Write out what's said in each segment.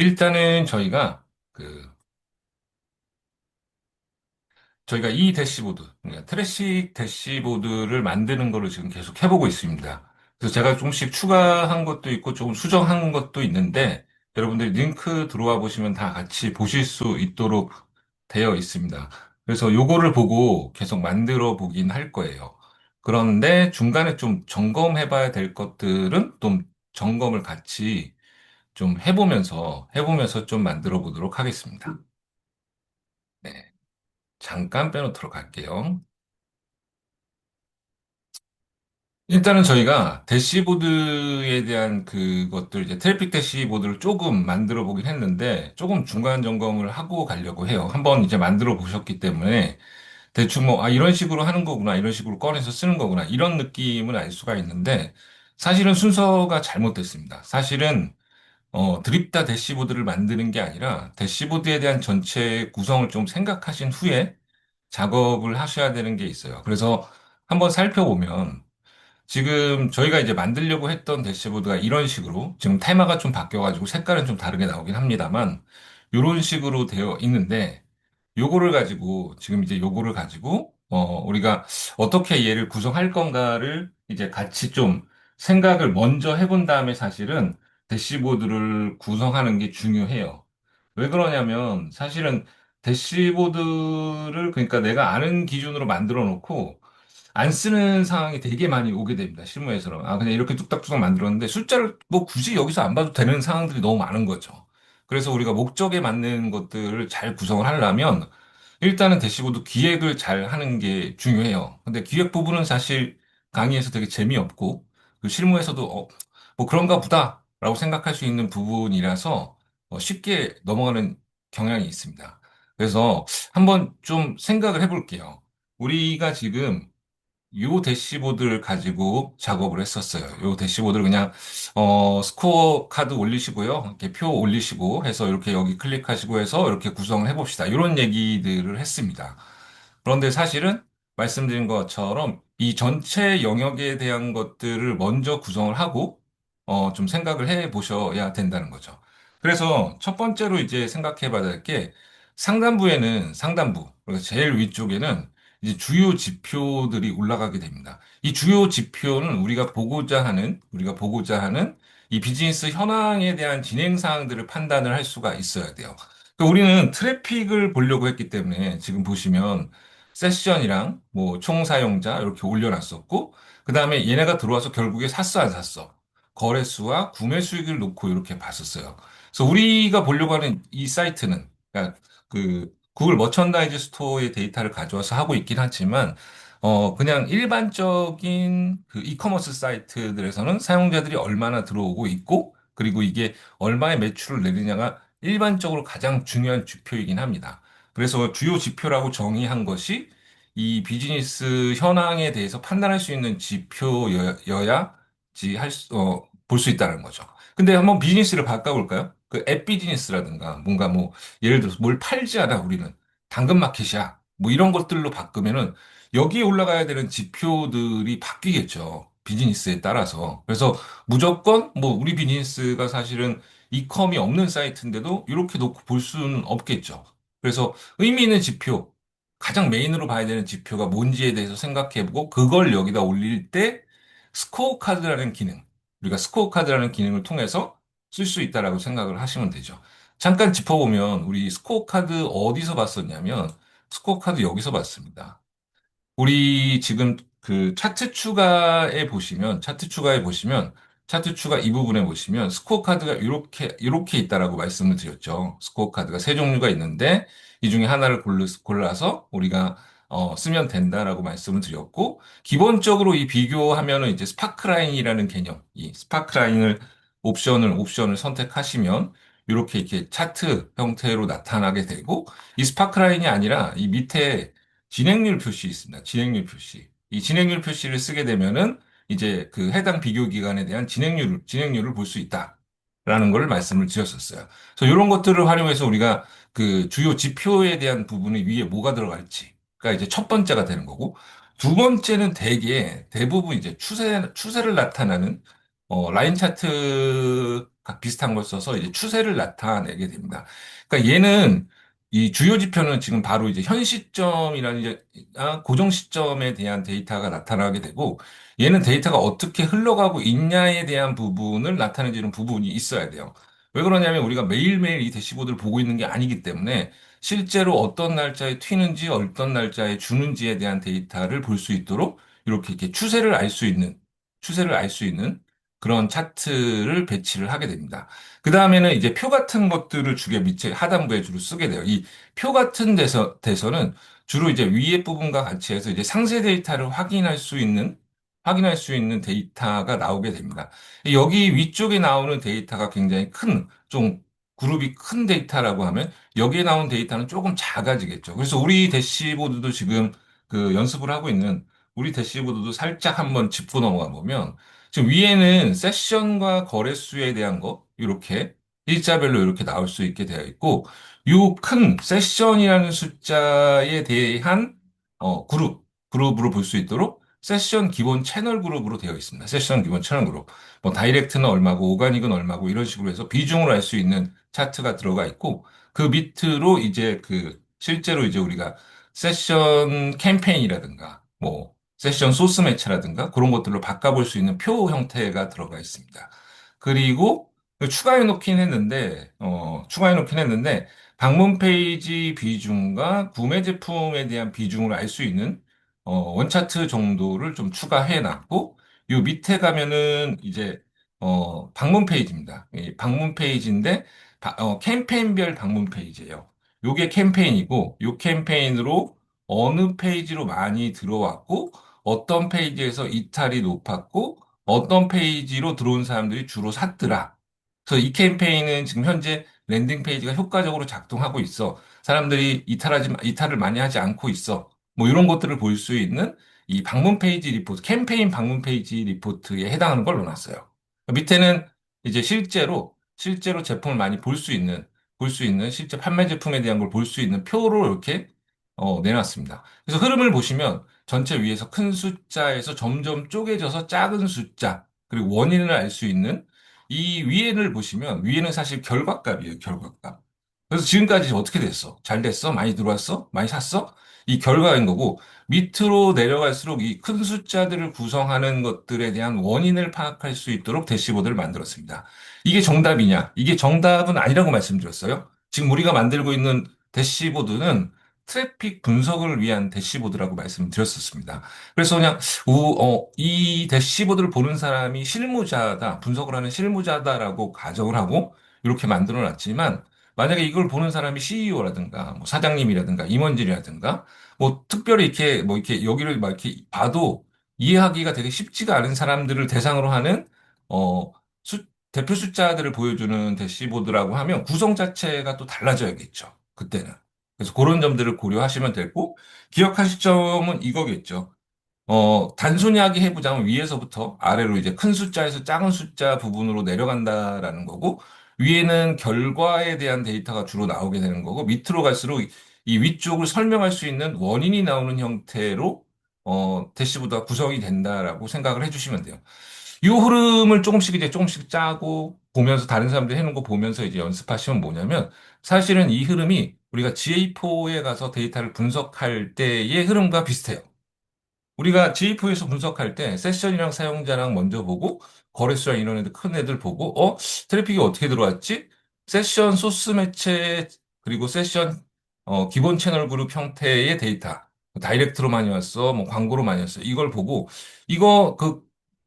일단은 저희가 이 대시보드, 그러니까 트래식 대시보드를 만드는 거를 지금 계속 해보고 있습니다. 그래서 제가 조금씩 추가한 것도 있고 조금 수정한 것도 있는데 여러분들이 링크 들어와 보시면 다 같이 보실 수 있도록 되어 있습니다. 그래서 요거를 보고 계속 만들어 보긴 할 거예요. 그런데 중간에 좀 점검해 봐야 될 것들은 좀 점검을 같이 좀 해보면서 좀 만들어 보도록 하겠습니다. 네. 잠깐 빼놓도록 할게요. 일단은 저희가 대시보드에 대한 그것들, 이제 트래픽 대시보드를 조금 만들어 보긴 했는데, 조금 중간 점검을 하고 가려고 해요. 한번 이제 만들어 보셨기 때문에, 대충 뭐, 아, 이런 식으로 하는 거구나, 이런 식으로 꺼내서 쓰는 거구나, 이런 느낌은 알 수가 있는데, 사실은 순서가 잘못됐습니다. 사실은, 드립다 대시보드를 만드는 게 아니라, 대시보드에 대한 전체 구성을 좀 생각하신 후에 작업을 하셔야 되는 게 있어요. 그래서 한번 살펴보면, 지금 저희가 이제 만들려고 했던 대시보드가 이런 식으로 지금 테마가 좀 바뀌어가지고 색깔은 좀 다르게 나오긴 합니다만 이런 식으로 되어 있는데 요거를 가지고 우리가 어떻게 얘를 구성할 건가를 이제 같이 좀 생각을 먼저 해본 다음에 사실은 대시보드를 구성하는 게 중요해요. 왜 그러냐면 사실은 대시보드를 그러니까 내가 아는 기준으로 만들어 놓고 안 쓰는 상황이 되게 많이 오게 됩니다. 실무에서는. 아, 그냥 이렇게 뚝딱뚝딱 만들었는데 숫자를 뭐 굳이 여기서 안 봐도 되는 상황들이 너무 많은 거죠. 그래서 우리가 목적에 맞는 것들을 잘 구성을 하려면 일단은 대시보드 기획을 잘 하는 게 중요해요. 근데 기획 부분은 사실 강의에서 되게 재미없고 그 실무에서도 뭐 그런가 보다라고 생각할 수 있는 부분이라서 쉽게 넘어가는 경향이 있습니다. 그래서 한번 좀 생각을 해볼게요. 우리가 지금 요 대시보드를 가지고 작업을 했었어요. 요 대시보드를 그냥 스코어 카드 올리시고요. 이렇게 표 올리시고 해서 이렇게 여기 클릭하시고 해서 이렇게 구성을 해봅시다. 이런 얘기들을 했습니다. 그런데 사실은 말씀드린 것처럼 이 전체 영역에 대한 것들을 먼저 구성을 하고 좀 생각을 해 보셔야 된다는 거죠. 그래서 첫 번째로 이제 생각해 봐야 될 게 상단부, 그래서 제일 위쪽에는 이제 주요 지표들이 올라가게 됩니다. 이 주요 지표는 우리가 보고자 하는 이 비즈니스 현황에 대한 진행 사항들을 판단을 할 수가 있어야 돼요. 그러니까 우리는 트래픽을 보려고 했기 때문에 지금 보시면 세션이랑 뭐 총 사용자 이렇게 올려놨었고, 그 다음에 얘네가 들어와서 결국에 샀어, 안 샀어. 거래수와 구매 수익을 놓고 이렇게 봤었어요. 그래서 우리가 보려고 하는 이 사이트는, 그러니까 그 구글 머천다이즈 스토어의 데이터를 가져와서 하고 있긴 하지만, 그냥 일반적인 그 이커머스 사이트들에서는 사용자들이 얼마나 들어오고 있고, 그리고 이게 얼마의 매출을 내느냐가 일반적으로 가장 중요한 지표이긴 합니다. 그래서 주요 지표라고 정의한 것이 이 비즈니스 현황에 대해서 판단할 수 있는 지표여야지 볼 수 있다는 거죠. 근데 한번 비즈니스를 바꿔볼까요? 그 앱 비즈니스라든가 뭔가 뭐 예를 들어서 뭘 팔지 않아 우리는 당근마켓이야 뭐 이런 것들로 바꾸면은 여기에 올라가야 되는 지표들이 바뀌겠죠. 비즈니스에 따라서. 그래서 무조건 뭐 우리 비즈니스가 사실은 이컴이 없는 사이트인데도 이렇게 놓고 볼 수는 없겠죠. 그래서 의미 있는 지표, 가장 메인으로 봐야 되는 지표가 뭔지에 대해서 생각해보고 그걸 여기다 올릴 때 스코어 카드라는 기능, 우리가 스코어 카드라는 기능을 통해서 쓸 수 있다라고 생각을 하시면 되죠. 잠깐 짚어보면 우리 스코어 카드 어디서 봤었냐면 스코어 카드 여기서 봤습니다. 우리 지금 그 차트 추가 이 부분에 보시면 스코어 카드가 이렇게 있다라고 말씀을 드렸죠. 스코어 카드가 세 종류가 있는데 이 중에 하나를 골라서 우리가 쓰면 된다라고 말씀을 드렸고 기본적으로 이 비교하면은 이제 스파크라인이라는 개념, 이 스파크라인을 옵션을 선택하시면 이렇게 차트 형태로 나타나게 되고 이 스파크라인이 아니라 이 밑에 진행률 표시 있습니다. 진행률 표시. 이 진행률 표시를 쓰게 되면은 이제 그 해당 비교 기간에 대한 진행률을 볼 수 있다라는 걸 말씀을 드렸었어요. 그래서 이런 것들을 활용해서 우리가 그 주요 지표에 대한 부분이 위에 뭐가 들어갈지가 이제 첫 번째가 되는 거고, 두 번째는 대부분 이제 추세를 나타나는 라인 차트가 비슷한 걸 써서 이제 추세를 나타내게 됩니다. 그러니까 얘는 이 주요 지표는 지금 바로 이제 현 시점이라는 이제 고정 시점에 대한 데이터가 나타나게 되고 얘는 데이터가 어떻게 흘러가고 있냐에 대한 부분을 나타내주는 부분이 있어야 돼요. 왜 그러냐면 우리가 매일매일 이 대시보드를 보고 있는 게 아니기 때문에 실제로 어떤 날짜에 튀는지 어떤 날짜에 주는지에 대한 데이터를 볼 수 있도록 이렇게 추세를 알 수 있는 그런 차트를 배치를 하게 됩니다. 그 다음에는 이제 표 같은 것들을 주게 밑에 하단부에 주로 쓰게 돼요. 이 표 같은 데서는 주로 이제 위에 부분과 같이 해서 이제 상세 데이터를 확인할 수 있는 데이터가 나오게 됩니다. 여기 위쪽에 나오는 데이터가 굉장히 좀 그룹이 큰 데이터라고 하면 여기에 나온 데이터는 조금 작아지겠죠. 그래서 우리 대시보드도 지금 그 연습을 하고 있는 우리 대시보드도 살짝 한번 짚고 넘어가 보면 지금 위에는 세션과 거래수에 대한 거 이렇게 일자별로 이렇게 나올 수 있게 되어 있고 이 큰 세션이라는 숫자에 대한 그룹으로 볼 수 있도록 세션 기본 채널 그룹으로 되어 있습니다. 세션 기본 채널 그룹. 뭐 다이렉트는 얼마고 오가닉은 얼마고 이런 식으로 해서 비중을 알 수 있는 차트가 들어가 있고 그 밑으로 이제 실제로 이제 우리가 세션 캠페인이라든가 뭐 세션 소스 매치라든가 그런 것들로 바꿔볼 수 있는 표 형태가 들어가 있습니다. 그리고 추가해 놓긴 했는데 방문 페이지 비중과 구매 제품에 대한 비중을 알 수 있는 원차트 정도를 좀 추가해 놨고 요 밑에 가면은 이제 방문 페이지입니다. 이 방문 페이지인데 캠페인별 방문 페이지예요. 요게 캠페인이고 요 캠페인으로 어느 페이지로 많이 들어왔고 어떤 페이지에서 이탈이 높았고 어떤 페이지로 들어온 사람들이 주로 샀더라. 그래서 이 캠페인은 지금 현재 랜딩 페이지가 효과적으로 작동하고 있어. 사람들이 이탈을 많이 하지 않고 있어. 뭐 이런 것들을 볼 수 있는 이 방문 페이지 리포트, 캠페인 방문 페이지 리포트에 해당하는 걸 넣어놨어요. 밑에는 이제 실제로 제품을 많이 볼 수 있는 실제 판매 제품에 대한 걸 볼 수 있는 표로 이렇게 내놨습니다. 그래서 흐름을 보시면 전체 위에서 큰 숫자에서 점점 쪼개져서 작은 숫자, 그리고 원인을 알 수 있는 이 위에를 보시면 위에는 사실 결과값이에요, 결과값. 그래서 지금까지 어떻게 됐어? 잘 됐어? 많이 들어왔어? 많이 샀어? 이 결과인 거고 밑으로 내려갈수록 이 큰 숫자들을 구성하는 것들에 대한 원인을 파악할 수 있도록 대시보드를 만들었습니다. 이게 정답이냐? 이게 정답은 아니라고 말씀드렸어요. 지금 우리가 만들고 있는 대시보드는 트래픽 분석을 위한 대시보드라고 말씀드렸었습니다. 그래서 그냥 이 대시보드를 보는 사람이 분석을 하는 실무자다라고 가정을 하고 이렇게 만들어 놨지만 만약에 이걸 보는 사람이 CEO라든가 뭐 사장님이라든가 임원진이라든가 뭐 특별히 이렇게 여기를 막 이렇게 봐도 이해하기가 되게 쉽지가 않은 사람들을 대상으로 하는 어, 대표 숫자들을 보여주는 대시보드라고 하면 구성 자체가 또 달라져야겠죠. 그때는. 그래서 그런 점들을 고려하시면 되고 기억하실 점은 이거겠죠. 단순하게 해보자면 위에서부터 아래로 이제 큰 숫자에서 작은 숫자 부분으로 내려간다라는 거고, 위에는 결과에 대한 데이터가 주로 나오게 되는 거고, 밑으로 갈수록 이 위쪽을 설명할 수 있는 원인이 나오는 형태로, 대시보드가 구성이 된다라고 생각을 해주시면 돼요. 이 흐름을 조금씩 짜고 보면서 다른 사람들이 해놓은 거 보면서 이제 연습하시면 뭐냐면, 사실은 이 흐름이 우리가 GA4에 가서 데이터를 분석할 때의 흐름과 비슷해요. 우리가 GA4에서 분석할 때 세션이랑 사용자랑 먼저 보고 거래수랑 이런 애들 큰 애들 보고 트래픽이 어떻게 들어왔지? 세션 소스 매체 그리고 세션 기본 채널 그룹 형태의 데이터 다이렉트로 많이 왔어 뭐 광고로 많이 왔어 이걸 보고 이거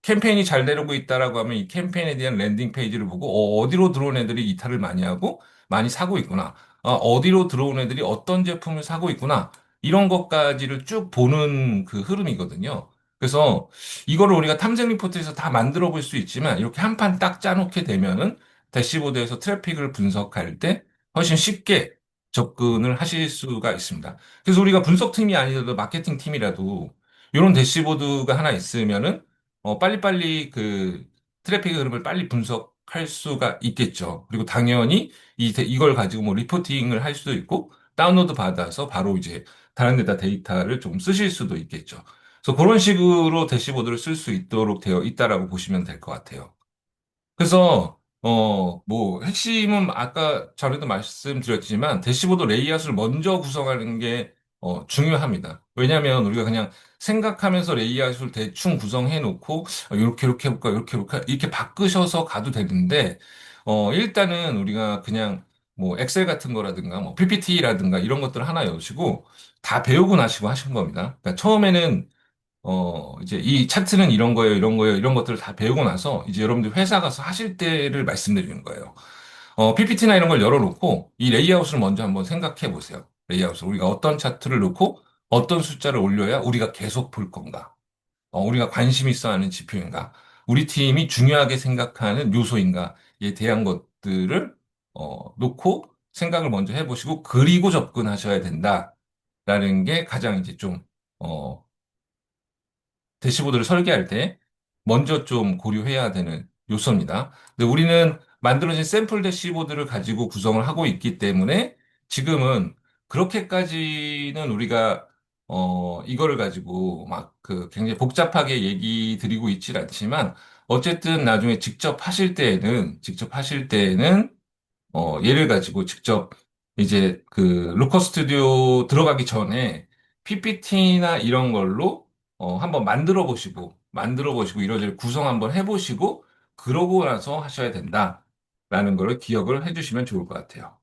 캠페인이 잘 되고 있다라고 하면 이 캠페인에 대한 랜딩 페이지를 보고 어디로 들어온 애들이 이탈을 많이 하고 많이 사고 있구나. 어디로 들어온 애들이 어떤 제품을 사고 있구나. 이런 것까지를 쭉 보는 그 흐름이거든요. 그래서 이거를 우리가 탐색 리포트에서 다 만들어 볼 수 있지만 이렇게 한 판 딱 짜놓게 되면은 대시보드에서 트래픽을 분석할 때 훨씬 쉽게 접근을 하실 수가 있습니다. 그래서 우리가 분석팀이 아니더라도 마케팅 팀이라도 이런 대시보드가 하나 있으면은 빨리빨리 트래픽 흐름을 빨리 분석할 수가 있겠죠. 그리고 당연히 이걸 가지고 뭐 리포팅을 할 수도 있고 다운로드 받아서 바로 이제 다른 데다 데이터를 좀 쓰실 수도 있겠죠. 그래서 그런 식으로 대시보드를 쓸 수 있도록 되어 있다라고 보시면 될 것 같아요. 그래서 뭐, 핵심은 아까 전에도 말씀드렸지만, 대시보드 레이아웃을 먼저 구성하는 게, 중요합니다. 왜냐하면 우리가 그냥 생각하면서 레이아웃을 대충 구성해 놓고, 이렇게 해볼까, 이렇게 해볼까, 이렇게 바꾸셔서 가도 되는데, 일단은 우리가 그냥 뭐, 엑셀 같은 거라든가, 뭐, PPT라든가 이런 것들 하나 여시고, 다 배우고 나시고 하신 겁니다. 그러니까 처음에는 이제 이 차트는 이런 거예요, 이런 거예요, 이런 것들을 다 배우고 나서 이제 여러분들 회사 가서 하실 때를 말씀드리는 거예요. PPT나 이런 걸 열어놓고 이 레이아웃을 먼저 한번 생각해 보세요. 레이아웃을 우리가 어떤 차트를 놓고 어떤 숫자를 올려야 우리가 계속 볼 건가? 우리가 관심 있어 하는 지표인가? 우리 팀이 중요하게 생각하는 요소인가에 대한 것들을 놓고 생각을 먼저 해보시고 그리고 접근하셔야 된다라는 게 가장 이제 좀 어, 대시보드를 설계할 때 먼저 좀 고려해야 되는 요소입니다. 근데 우리는 만들어진 샘플 대시보드를 가지고 구성을 하고 있기 때문에 지금은 그렇게까지는 우리가 이거를 가지고 막 그 굉장히 복잡하게 얘기 드리고 있질 않지만 어쨌든 나중에 직접 하실 때에는 예를 가지고 직접 이제 그 로커 스튜디오 들어가기 전에 PPT나 이런 걸로 한번 만들어 보시고 이러저러 구성 한번 해보시고 그러고 나서 하셔야 된다라는 걸 기억을 해주시면 좋을 것 같아요.